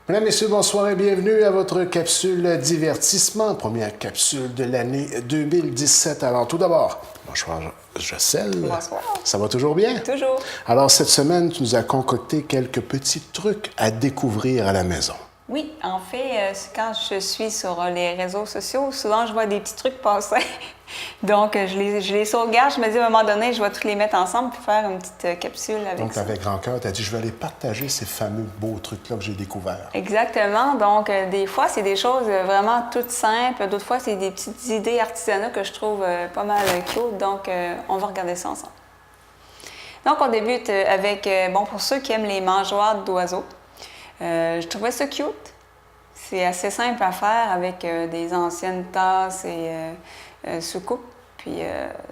Mesdames, Messieurs, bonsoir et bienvenue à votre capsule divertissement, première capsule de l'année 2017. Alors, tout d'abord, bonsoir Jocelyne. Bonsoir. Ça va toujours bien? Toujours. Alors, cette semaine, tu nous as concocté quelques petits trucs à découvrir à la maison. Oui, en fait, quand je suis sur les réseaux sociaux, souvent je vois des petits trucs passer. Donc, je les sauvegarde. Je me dis à un moment donné, je vais tous les mettre ensemble puis faire une petite capsule avec Donc, ça. avec grand cœur, tu as dit, je vais aller partager ces fameux beaux trucs-là que j'ai découverts. Exactement. Donc, des fois, c'est des choses vraiment toutes simples. D'autres fois, c'est des petites idées artisanales que je trouve pas mal cute. Donc, on va regarder ça ensemble. Donc, on débute avec, pour ceux qui aiment les mangeoires d'oiseaux, je trouvais ça cute. C'est assez simple à faire avec des anciennes tasses et soucoupes. Puis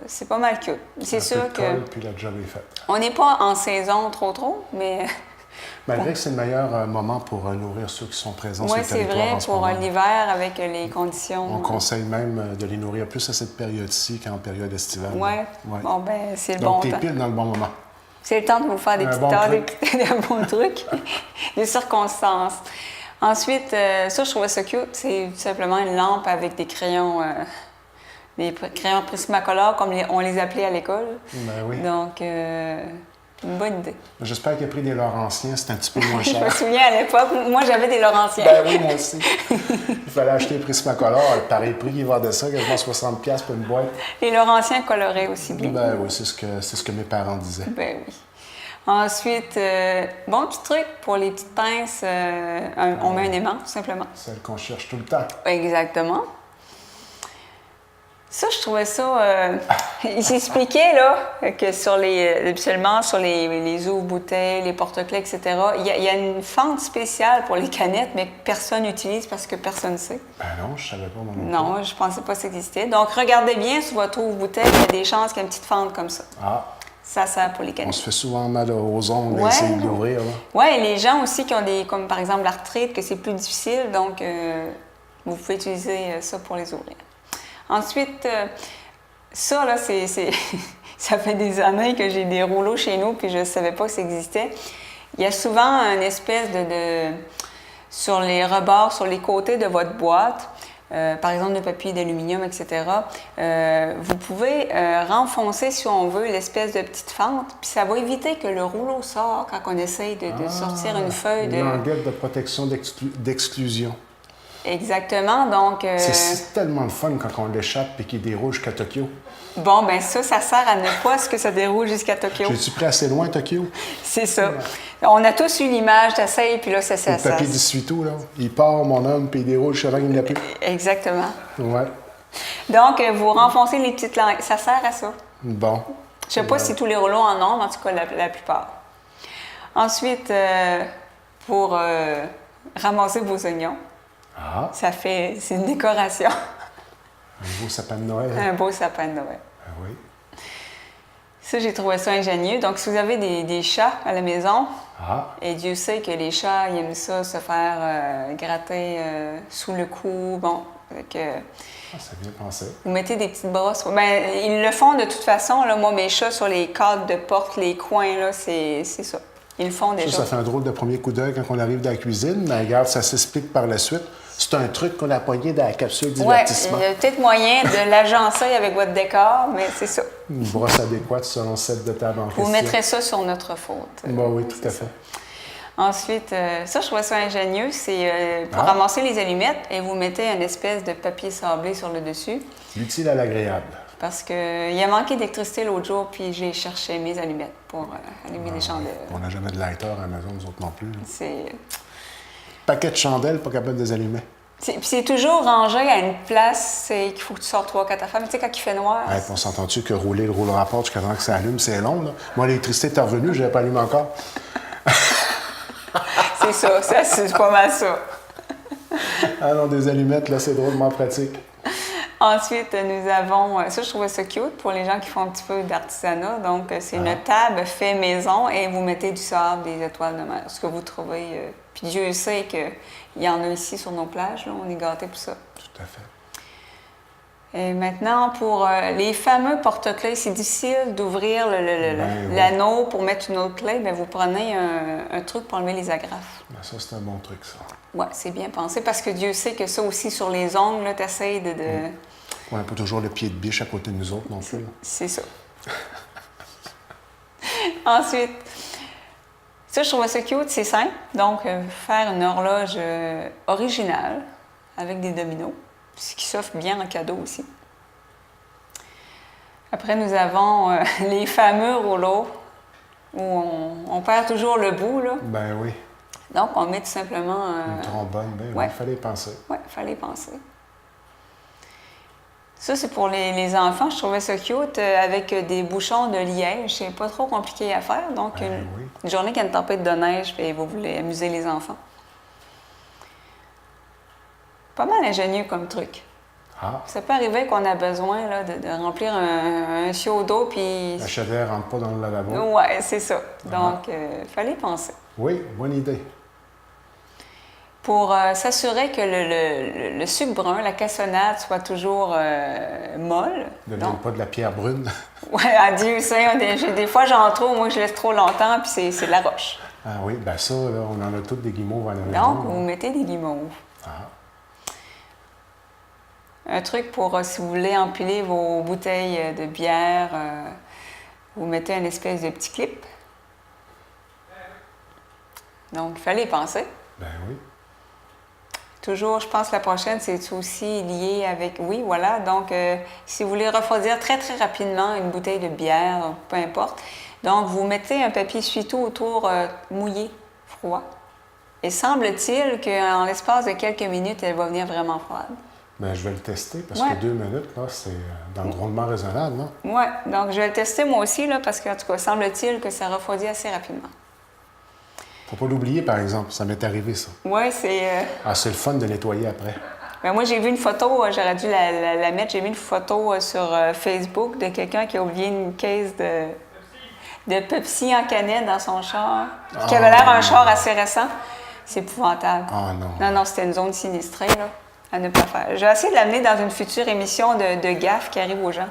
c'est pas mal cute. C'est sûr que Puis la job est faite. on n'est pas en saison trop, mais Malgré que c'est le meilleur moment pour nourrir ceux qui sont présents sur oui, le c'est territoire vrai en ce pour moment. l'hiver avec les conditions. On conseille même de les nourrir plus à cette période-ci qu'en période estivale. Oui. Ouais. Bon, ben c'est le Donc, bon t'es temps. pile dans le bon moment. C'est le temps de vous faire des Un petites bon tasses, truc. des bons trucs, des circonstances. Ensuite, ça, je trouvais ça cute. C'est tout simplement une lampe avec des crayons Prismacolor, comme on les appelait à l'école. Ben oui. Donc, une bonne idée. J'espère qu'il a pris des Laurentiens, c'est un petit peu moins Je me cher. souviens à l'époque, moi, j'avais des Laurentiens. Ben oui, moi aussi. Il fallait acheter Prismacolor, pareil prix, il vendait ça, quasiment 60$ pour une boîte. Les Laurentiens colorés aussi bien. Ben oui, c'est ce que mes parents disaient. Ben oui. Ensuite, bon petit truc pour les petites pinces, on met un aimant, tout simplement. Celle qu'on cherche tout le temps. Exactement. Ça, je trouvais ça... il s'expliquait, là, que habituellement, sur les ouvre-bouteilles, les porte-clés, etc., il y a une fente spéciale pour les canettes, mais que personne n'utilise parce que personne ne sait. Ben non, je savais pas, moi non plus. Non, je pensais pas que ça existait. Donc, regardez bien sur votre ouvre-bouteille, il y a des chances qu'il y ait une petite fente comme ça. Ah, Ça sert pour les on canettes. se fait souvent mal aux ongles Ouais. d'essayer de l'ouvrir, là. Oui, et les gens aussi qui ont comme par exemple l'arthrite, que c'est plus difficile, donc vous pouvez utiliser ça pour les ouvrir. Ensuite, ça, là, ça fait des années que j'ai des rouleaux chez nous, puis je ne savais pas que ça existait. Il y a souvent une espèce sur les rebords, sur les côtés de votre boîte, par exemple de papier d'aluminium, etc., vous pouvez renfoncer, si on veut, l'espèce de petite fente, puis ça va éviter que le rouleau sorte quand on essaye de sortir une feuille de... Languette de protection d'exclusion. Exactement, donc... C'est tellement le fun quand on l'échappe et qu'il déroule jusqu'à Tokyo. Bon, ben ça sert à ne pas ce que ça déroule jusqu'à Tokyo. J'ai-tu pris assez loin, Tokyo? C'est ça. On a tous eu l'image, t'essayes, puis là, ça... Le papier d'essuie-tout, là. Il part, mon homme, puis il déroule jusqu'à là qu'il n'y en a plus. Exactement. Ouais. Donc, vous renfoncez les petites langues. Ça sert à ça. Bon. Je sais pas si tous les rouleaux en ont, mais en tout cas, la plupart. Ensuite, pour ramasser vos oignons, Ah, c'est une décoration. un beau sapin de Noël. Un beau sapin de Noël. Ah oui. Ça, j'ai trouvé ça ingénieux. Donc, si vous avez des chats à la maison, Ah, et Dieu sait que les chats, ils aiment ça, se faire gratter sous le cou. Bon, c'est bien pensé. vous mettez des petites brosses. Ben, ils le font de toute façon. Là, moi, mes chats sur les cadres de porte, les coins, là, c'est ça. Ils le font déjà. Ça fait un drôle de premier coup d'œil quand on arrive dans la cuisine, mais regarde, ça s'explique par la suite. C'est un truc qu'on a pogné dans la capsule Oui, divertissement. il y a peut-être moyen de l'agencer avec votre décor, mais c'est ça. Une brosse adéquate selon le set de table en question. Vous mettrez ça sur notre faute. Bon, oui, tout à fait. Ensuite, ça, je trouvais ça ingénieux. C'est pour ramasser les allumettes et vous mettez une espèce de papier sablé sur le dessus. L'utile à l'agréable. Parce qu'il a manqué d'électricité l'autre jour, puis j'ai cherché mes allumettes pour allumer les chandelles. On n'a jamais de lighter à la maison, nous autres non plus. C'est... Paquet de chandelles, pas capable de les allumer. Puis c'est toujours rangé à une place qu'il faut que tu sortes 3-4 affaires. Mais tu sais, quand il fait noir... Ouais, puis on s'entend-tu que rouler le rouleau à porte jusqu'à temps que ça allume, c'est long, là? Moi, l'électricité est revenue, je n'avais pas allumé encore. C'est ça, c'est pas mal ça. Ah non, des allumettes, là, c'est drôlement pratique. Ensuite, nous avons... Ça, je trouvais ça cute pour les gens qui font un petit peu d'artisanat. Donc, c'est une table fait maison et vous mettez du sable, des étoiles de mer, ce que vous trouvez. Puis Dieu sait qu'il y en a ici sur nos plages. Là, on est gâtés pour ça. Tout à fait. Et maintenant, pour les fameux porte-clés, c'est difficile d'ouvrir l'anneau pour mettre une autre clé. Bien, vous prenez un truc pour enlever les agrafes. Ben, ça, c'est un bon truc, ça. Oui, c'est bien pensé parce que Dieu sait que ça aussi, sur les ongles, tu essaies de... Ouais, pas toujours le pied de biche à côté de nous autres non plus. C'est ça. Ensuite, ça, je trouvais ça cute, c'est simple. Donc, faire une horloge originale avec des dominos, ce qui s'offre bien en cadeau aussi. Après, nous avons les fameux rouleaux où on perd toujours le bout, là. Ben oui. Donc, on met tout simplement... Une trombone, ben ouais. oui, il fallait y penser. Oui, il fallait y penser. Ça, c'est pour les enfants. Je trouvais ça cute avec des bouchons de liège. C'est pas trop compliqué à faire. Donc, une journée qu'il y a une tempête de neige et vous voulez amuser les enfants. Pas mal ingénieux comme truc. Ah. Ça peut arriver qu'on a besoin là, de remplir un seau d'eau puis... La chaudière rentre pas dans le lavabo. Oui, c'est ça. Donc, il fallait y penser. Oui, bonne idée. Pour s'assurer que le sucre brun, la cassonade, soit toujours molle. Ne devienne pas de la pierre brune. Oui, adieu, ça. Des fois, j'en trouve, moi, je laisse trop longtemps, puis c'est de la roche. Ah oui, bien ça, là, on en a toutes des guimauves à la maison. Donc, vous mettez des guimauves. Ah. Un truc pour, si vous voulez empiler vos bouteilles de bière, vous mettez une espèce de petit clip. Donc, il fallait y penser. Ben oui. Toujours, je pense, la prochaine, c'est aussi lié avec... Oui, voilà. Donc, si vous voulez refroidir très, très rapidement une bouteille de bière, peu importe, donc vous mettez un papier essuie-tout autour mouillé, froid. Et semble-t-il qu'en l'espace de quelques minutes, elle va venir vraiment froide. Bien, je vais le tester parce que 2 minutes, là, c'est dans le grondement raisonnable, non? Oui, donc je vais le tester moi aussi, là, parce qu'en tout cas, semble-t-il que ça refroidit assez rapidement. Faut pas l'oublier, par exemple. Ça m'est arrivé, ça. Oui, c'est... Ah, c'est le fun de nettoyer après. Ben moi, j'ai vu une photo, j'aurais dû la mettre, j'ai vu une photo sur Facebook de quelqu'un qui a oublié une caisse de Pepsi en canette dans son char, qui avait l'air un char assez récent. C'est épouvantable. Ah non. Non, c'était une zone sinistrée, là, à ne pas faire. Je vais essayer de l'amener dans une future émission de gaffe qui arrive aux gens.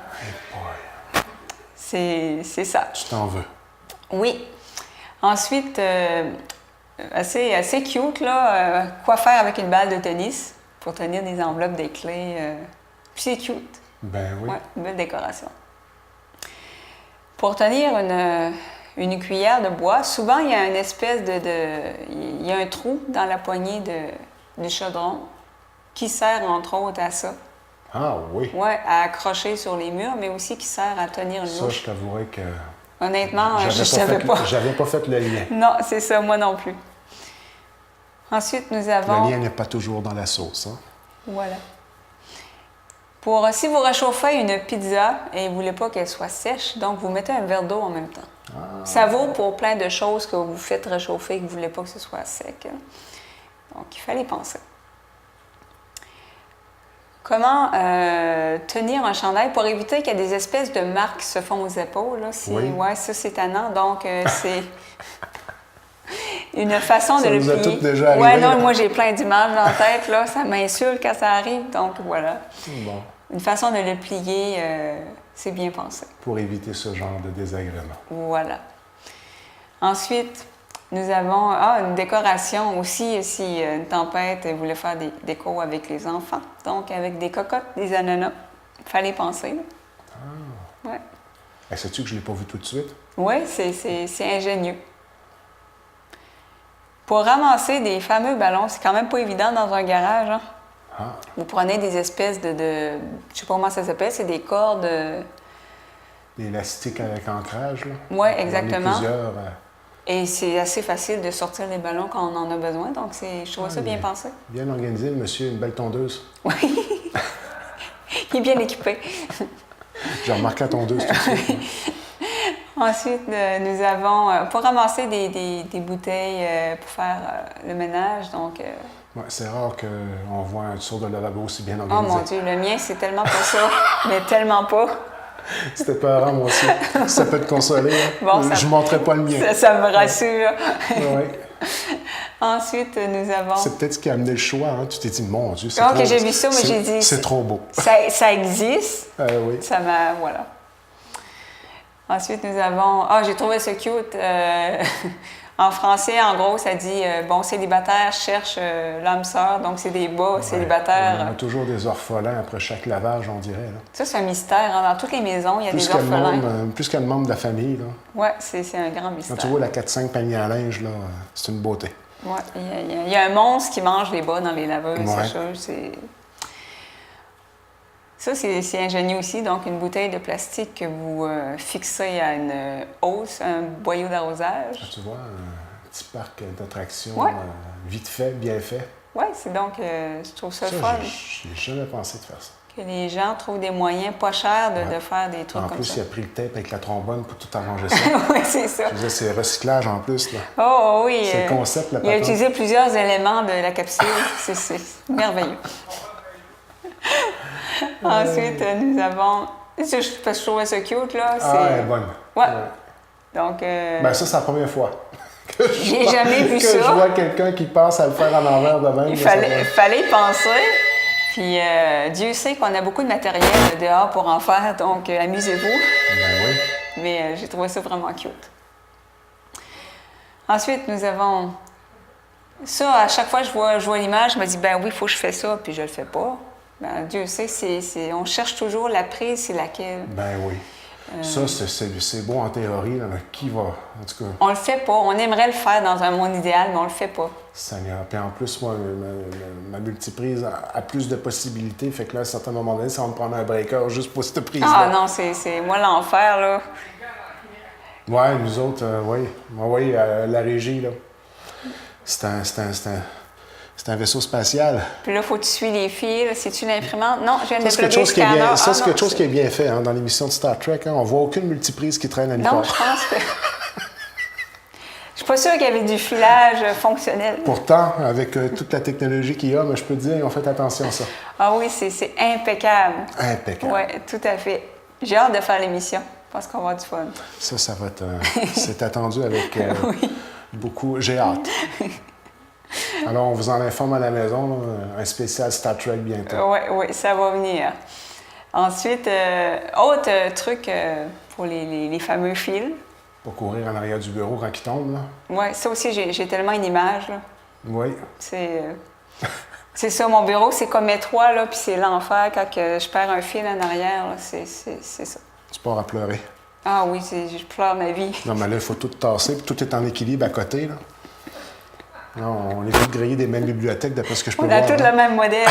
C'est ça. Tu t'en veux. Oui. Ensuite, assez cute, là, quoi faire avec une balle de tennis pour tenir des enveloppes, des clés. Puis c'est cute. Ben oui. Ouais, une belle décoration. Pour tenir une cuillère de bois, souvent il y a une espèce il y a un trou dans la poignée du chaudron qui sert entre autres à ça. Ah oui. Oui, à accrocher sur les murs, mais aussi qui sert à tenir une Ça, louche. je t'avouerais que... Honnêtement, je ne savais pas. J'avais pas fait le lien. Non, c'est ça, moi non plus. Ensuite, nous avons... Le lien n'est pas toujours dans la sauce, hein? Voilà. Pour, si vous réchauffez une pizza et vous ne voulez pas qu'elle soit sèche, donc vous mettez un verre d'eau en même temps. Ah. Ça vaut pour plein de choses que vous faites réchauffer et que vous ne voulez pas que ce soit sec. Donc, il fallait penser. Comment tenir un chandail pour éviter qu'il y ait des espèces de marques qui se font aux épaules. Là. Oui. Ouais, ça, c'est tannant. Donc, c'est une façon de le plier. Ça nous a toutes déjà arrivé. Ouais, non, moi, j'ai plein d'images dans la tête. Là. Ça m'insulte quand ça arrive. Donc, voilà. Bon. Une façon de le plier, c'est bien pensé. Pour éviter ce genre de désagrément. Voilà. Ensuite, nous avons une décoration aussi, si une tempête voulait faire des décos avec les enfants. Donc, avec des cocottes, des ananas. Il fallait penser. Là. Ah. Ouais. Sais-tu que je ne l'ai pas vu tout de suite? Oui, c'est ingénieux. Pour ramasser des fameux ballons, c'est quand même pas évident dans un garage. Hein? Ah. Vous prenez des espèces de je ne sais pas comment ça s'appelle, c'est des cordes... Des élastiques avec ancrage, là? Oui, exactement. Plusieurs... Et c'est assez facile de sortir les ballons quand on en a besoin, donc je trouve ça bien pensé. Bien organisé, le monsieur, une belle tondeuse. Oui, il est bien équipé. J'ai remarqué la tondeuse tout de suite. Ensuite, nous avons, pour ramasser des bouteilles pour faire le ménage, donc... Ouais, c'est rare qu'on voit un tour de lavabo aussi bien organisé. Oh mon Dieu, le mien, c'est tellement pas ça, mais tellement pas. C'était peurant, moi aussi. Ça peut te consoler. Bon, je ne montrerai pas le mien. Ça me rassure. Oui. Ensuite, nous avons... C'est peut-être ce qui a amené le choix. Hein? Tu t'es dit, mon Dieu, c'est Ah, trop... que j'ai vu ça, mais j'ai dit... C'est trop beau. Ça existe. Oui. Ça m'a... Voilà. Ensuite, nous avons... Ah, j'ai trouvé ça cute. En français, en gros, ça dit bon, célibataire cherche l'âme sœur, donc c'est des bas célibataires. On a toujours des orphelins après chaque lavage, on dirait. Là. Ça, c'est un mystère. Hein. Dans toutes les maisons, il y a Plus des orphelins. Plus qu'un membre de la famille. Là. Oui, c'est un grand mystère. Quand tu vois la 4-5 paniers à linge, là, c'est une beauté. Oui, il y a un monstre qui mange les bas dans les laveuses Ouais. sécheuses. Ça, c'est ingénieux aussi. Donc, une bouteille de plastique que vous fixez à une hausse, un boyau d'arrosage. Tu vois, un petit parc d'attractions, Ouais. vite fait, bien fait. Oui, c'est donc, je trouve ça, Ça, fun. je n'ai jamais pensé de faire ça. Que les gens trouvent des moyens pas chers de Ouais. faire des trucs En comme plus, ça. il a pris le tape avec la trombone pour tout arranger ça. Oui, c'est ça. Je veux dire, c'est recyclage en plus. Là. Oh oui. C'est le concept, la Il a patente. utilisé plusieurs éléments de la capsule. C'est merveilleux. Ensuite, nous avons... Parce que je trouvais ça cute, là. Ah, elle est bonne. Ouais. Donc... Ben ça, c'est la première fois. J'ai jamais vu ça. Que je vois quelqu'un qui pense à le faire en envers de même. Il là, fallait y penser. Puis Dieu sait qu'on a beaucoup de matériel dehors pour en faire, donc amusez-vous. Ben oui. Mais j'ai trouvé ça vraiment cute. Ensuite, nous avons... Ça, à chaque fois que je vois l'image, je me dis, ben oui, il faut que je fasse ça, puis je le fais pas. Ben, Dieu sait, on cherche toujours la prise, c'est laquelle. Ben oui. Ça, c'est beau en théorie, là, mais qui va, en tout cas, On le fait pas. On aimerait le faire dans un monde idéal, mais on le fait pas. Seigneur. Puis en plus, moi, ma multiprise a plus de possibilités, fait que là, à un certain moment donné, ça va me prendre un breaker juste pour cette prise-là. Ah non, c'est moi l'enfer, là. Ouais, nous autres, oui. Oui, la régie, là. C'est un vaisseau spatial. Puis là, faut que tu suis les fils. C'est-tu l'imprimante? Non, je viens de Ça, c'est quelque plugger le chose qui est scanner. bien, ça, Ah, c'est non, quelque chose qui est bien fait hein, dans l'émission de Star Trek. Hein. On voit aucune multiprise qui traîne à nulle Non, part. je pense que... Je suis pas sûre qu'il y avait du filage fonctionnel. Pourtant, avec toute la technologie qu'il y a, mais je peux te dire, ils ont fait attention à ça. Ah oui, c'est impeccable. Impeccable. Oui, tout à fait. J'ai hâte de faire l'émission. Je pense qu'on va avoir du fun. Ça va être... c'est attendu avec Oui. beaucoup... J'ai hâte. Alors, on vous en informe à la maison, là, un spécial Star Trek bientôt. Oui, ça va venir. Ensuite, autre truc pour les fameux fils. Pour courir en arrière du bureau quand il tombe, là. Oui, ça aussi, j'ai tellement une image. Là. Oui. C'est ça, mon bureau, c'est comme étroit, là, puis c'est l'enfer quand je perds un fil en arrière. Là, c'est ça. Tu pars à pleurer. Ah oui, je pleure ma vie. Non, mais là, il faut tout tasser, puis tout est en équilibre à côté, là. Non, on est tous grillés des mêmes bibliothèques, d'après ce que je peux On voir. a tous là. le même modèle.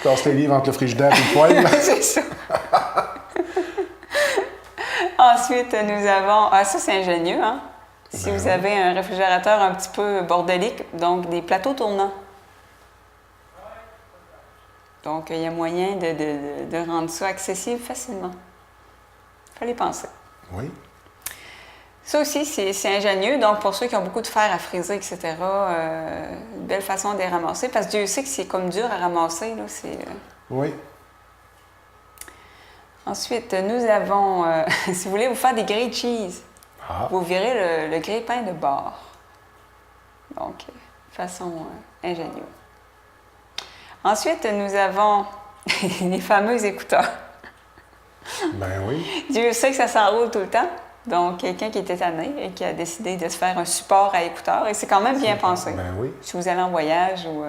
Casse les livres entre le frigidaire et le poêle. là. C'est ça. Ensuite, nous avons... Ah, ça, c'est ingénieux, hein? Si Ben vous oui. avez un réfrigérateur un petit peu bordélique, donc des plateaux tournants. Donc, il y a moyen de rendre ça accessible facilement. Il fallait penser. Oui. Ça aussi, c'est ingénieux. Donc, pour ceux qui ont beaucoup de fer à friser, etc., une belle façon de les ramasser. Parce que Dieu sait que c'est comme dur à ramasser. Là, Oui. Ensuite, nous avons, si vous voulez vous faire des grilled cheese, Ah. vous virez le grille-pain de bord. Donc, façon ingénieuse. Ensuite, nous avons les fameux écouteurs. Ben oui. Dieu sait que ça s'enroule tout le temps. Donc, quelqu'un qui était tanné et qui a décidé de se faire un support à écouteurs. Et c'est quand même bien pensé. Ben oui. Si vous allez en voyage ou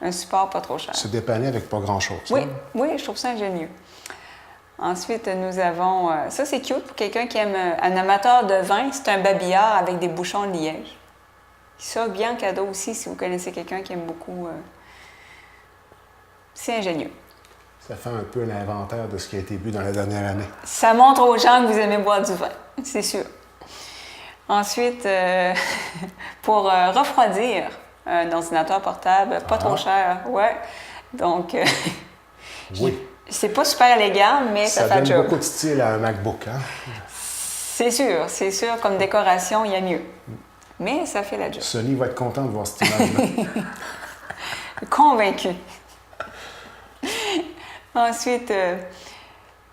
un support pas trop cher. Se dépanner avec pas grand-chose. Oui, hein. oui, je trouve ça ingénieux. Ensuite, nous avons... ça, c'est cute pour quelqu'un qui aime... un amateur de vin, c'est un babillard avec des bouchons de liège. Ça, bien cadeau aussi, si vous connaissez quelqu'un qui aime beaucoup... c'est ingénieux. Ça fait un peu l'inventaire de ce qui a été bu dans la dernière année. Ça montre aux gens que vous aimez boire du vin, c'est sûr. Ensuite, pour refroidir un ordinateur portable, pas trop cher, ouais. Donc, Oui. c'est pas super élégant, mais ça fait le donne job. beaucoup de style à un MacBook, hein? C'est sûr, comme décoration, il y a mieux. Mais ça fait la job. Sony va être content de voir cette image-là. Convaincu. Ensuite,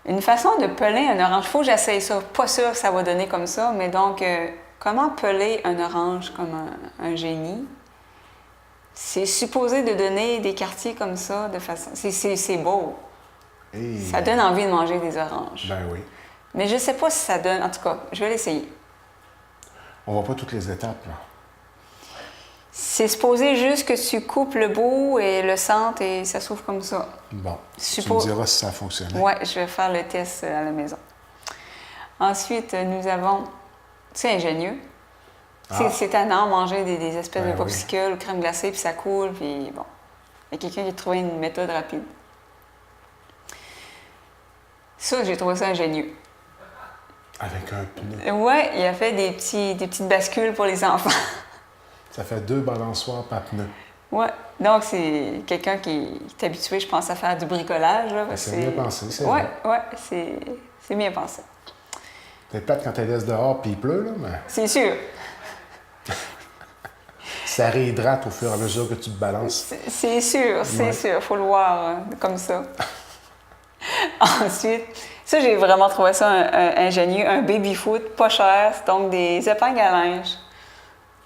une façon de peler un orange. Il faut que j'essaye ça. Pas sûr que ça va donner comme ça, mais donc, comment peler un orange comme un génie? C'est supposé de donner des quartiers comme ça de façon... C'est beau. Et... Ça donne envie de manger des oranges. Ben oui. Mais je sais pas si ça donne... En tout cas, je vais l'essayer. On voit pas toutes les étapes, là. C'est supposé juste que tu coupes le bout et le centre et ça s'ouvre comme ça. Bon, tu me diras si ça a fonctionné. Oui, je vais faire le test à la maison. Ensuite, nous avons... C'est ingénieux. C'est tannant de manger des espèces de popsicles ou crème glacée, puis ça coule, puis bon. Il y a quelqu'un qui a trouvé une méthode rapide. Ça, j'ai trouvé ça ingénieux. Avec un pneu. Oui, il a fait des petites bascules pour les enfants. Ça fait 2 balançoires par pneu. Oui, donc c'est quelqu'un qui est habitué, je pense, à faire du bricolage. Là, c'est bien pensé, c'est vrai. vrai. Oui, c'est bien pensé. C'est plate quand tu laisses dehors puis il pleut, là, mais... C'est sûr. Ça réhydrate au fur et à mesure que tu te balances. C'est sûr, c'est sûr. Il faut le voir comme ça. Ensuite, ça, j'ai vraiment trouvé ça ingénieux. Un baby-foot, pas cher. Donc, des épingles à linge.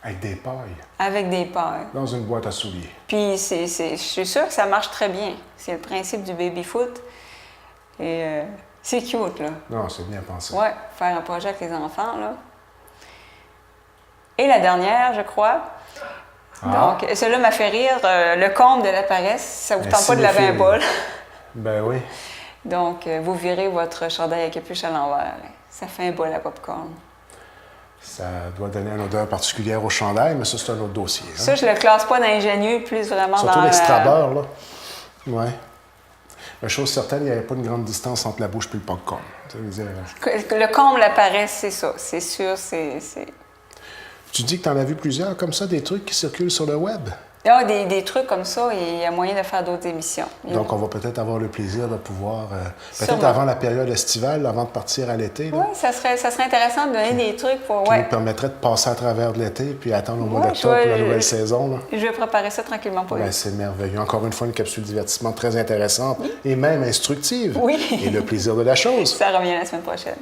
Avec des pailles. Avec des pailles. Dans une boîte à souliers. Puis, je suis sûre que ça marche très bien. C'est le principe du baby-foot. Et c'est cute, là. Non, c'est bien pensé. Oui, faire un projet avec les enfants, là. Et la dernière, je crois. Donc, celle-là m'a fait rire. Le comble de la paresse, ça vous tente pas de laver un bol. Ben oui. Donc, vous virez votre chandail à capuche à l'envers. Ça fait un bol à popcorn. Ça doit donner une odeur particulière au chandail, mais ça, c'est un autre dossier. Hein? Ça, je le classe pas d'ingénieux, plus vraiment surtout dans... l'extra beurre, là. Oui. La chose certaine, il n'y avait pas une grande distance entre la bouche et le popcorn. Le comble, la paresse, c'est ça. C'est sûr, c'est... Tu dis que tu en as vu plusieurs comme ça, des trucs qui circulent sur le web? Il y a des trucs comme ça et il y a moyen de faire d'autres émissions. Donc, on va peut-être avoir le plaisir de pouvoir, peut-être avant la période estivale, avant de partir à l'été. Oui, ça serait intéressant de donner des trucs pour... Qui nous permettrait de passer à travers de l'été puis attendre au mois d'octobre pour la nouvelle saison. Là. Je vais préparer ça tranquillement pour vous. C'est merveilleux. Encore une fois, une capsule divertissement très intéressante et même instructive. Oui. Et le plaisir de la chose. Ça revient la semaine prochaine.